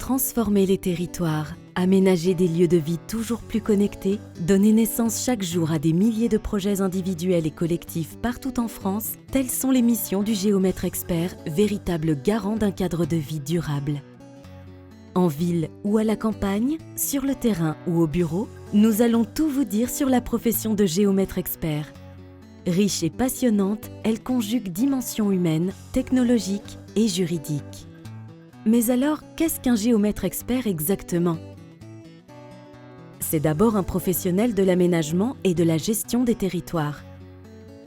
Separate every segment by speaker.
Speaker 1: Transformer les territoires, aménager des lieux de vie toujours plus connectés, donner naissance chaque jour à des milliers de projets individuels et collectifs partout en France, telles sont les missions du Géomètre Expert, véritable garant d'un cadre de vie durable. En ville ou à la campagne, sur le terrain ou au bureau, nous allons tout vous dire sur la profession de Géomètre Expert. Riche et passionnante, elle conjugue dimensions humaines, technologiques et juridiques. Mais alors, qu'est-ce qu'un géomètre expert exactement? C'est d'abord un professionnel de l'aménagement et de la gestion des territoires.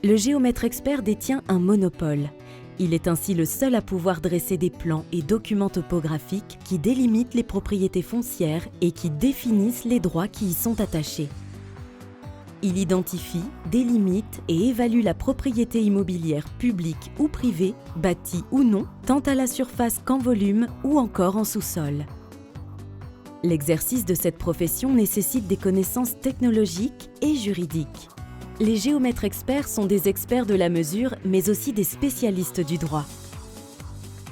Speaker 1: Le géomètre expert détient un monopole. Il est ainsi le seul à pouvoir dresser des plans et documents topographiques qui délimitent les propriétés foncières et qui définissent les droits qui y sont attachés. Il identifie, délimite et évalue la propriété immobilière publique ou privée, bâtie ou non, tant à la surface qu'en volume ou encore en sous-sol. L'exercice de cette profession nécessite des connaissances technologiques et juridiques. Les géomètres experts sont des experts de la mesure, mais aussi des spécialistes du droit.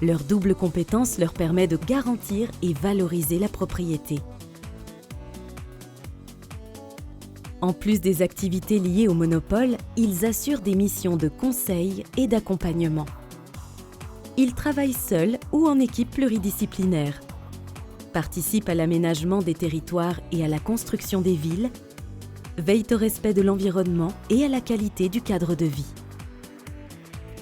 Speaker 1: Leur double compétence leur permet de garantir et valoriser la propriété. En plus des activités liées au monopole, ils assurent des missions de conseil et d'accompagnement. Ils travaillent seuls ou en équipe pluridisciplinaire, participent à l'aménagement des territoires et à la construction des villes, veillent au respect de l'environnement et à la qualité du cadre de vie.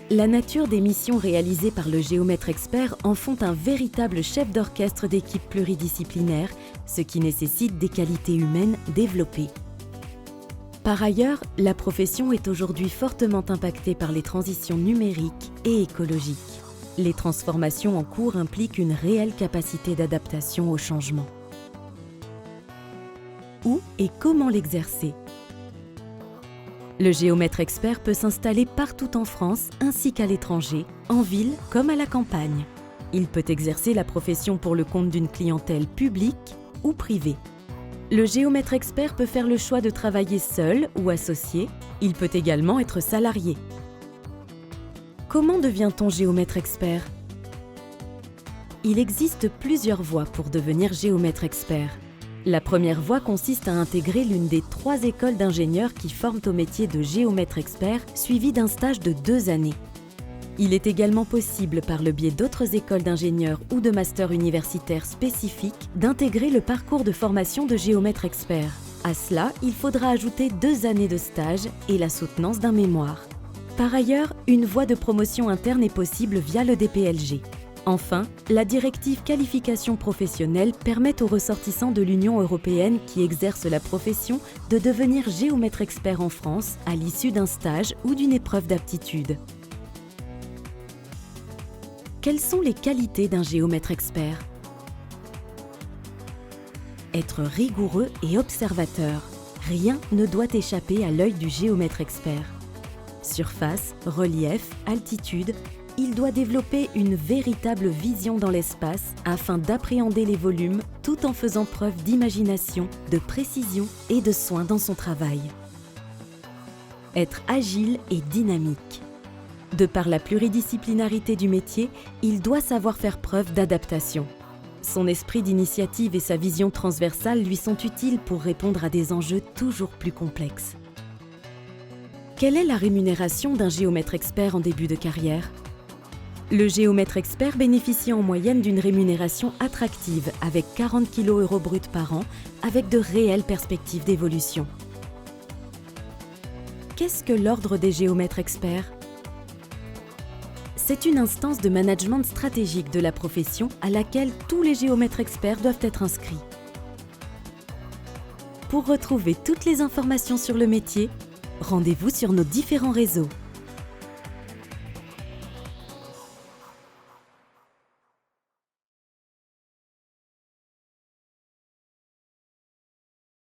Speaker 1: La nature des missions réalisées par le géomètre expert en font un véritable chef d'orchestre d'équipe pluridisciplinaire, ce qui nécessite des qualités humaines développées. Par ailleurs, la profession est aujourd'hui fortement impactée par les transitions numériques et écologiques. Les transformations en cours impliquent une réelle capacité d'adaptation au changement. Où et comment l'exercer? Le géomètre expert peut s'installer partout en France ainsi qu'à l'étranger, en ville comme à la campagne. Il peut exercer la profession pour le compte d'une clientèle publique ou privée. Le géomètre expert peut faire le choix de travailler seul ou associé. Il peut également être salarié. Comment devient-on géomètre expert? Il existe plusieurs voies pour devenir géomètre expert. La première voie consiste à intégrer l'une des 3 écoles d'ingénieurs qui forment au métier de géomètre expert, suivi d'un stage de 2 années. Il est également possible, par le biais d'autres écoles d'ingénieurs ou de masters universitaires spécifiques, d'intégrer le parcours de formation de géomètre expert. À cela, il faudra ajouter 2 années de stage et la soutenance d'un mémoire. Par ailleurs, une voie de promotion interne est possible via le DPLG. Enfin, la directive qualification professionnelle permet aux ressortissants de l'Union européenne qui exercent la profession de devenir géomètre expert en France à l'issue d'un stage ou d'une épreuve d'aptitude. Quelles sont les qualités d'un géomètre expert? Être rigoureux et observateur. Rien ne doit échapper à l'œil du géomètre expert. Surface, relief, altitude, il doit développer une véritable vision dans l'espace afin d'appréhender les volumes tout en faisant preuve d'imagination, de précision et de soin dans son travail. Être agile et dynamique. De par la pluridisciplinarité du métier, il doit savoir faire preuve d'adaptation. Son esprit d'initiative et sa vision transversale lui sont utiles pour répondre à des enjeux toujours plus complexes. Quelle est la rémunération d'un géomètre expert en début de carrière? Le géomètre expert bénéficie en moyenne d'une rémunération attractive avec 40 kg € bruts par an, avec de réelles perspectives d'évolution. Qu'est-ce que l'Ordre des géomètres experts? C'est une instance de management stratégique de la profession à laquelle tous les géomètres experts doivent être inscrits. Pour retrouver toutes les informations sur le métier, rendez-vous sur nos différents réseaux.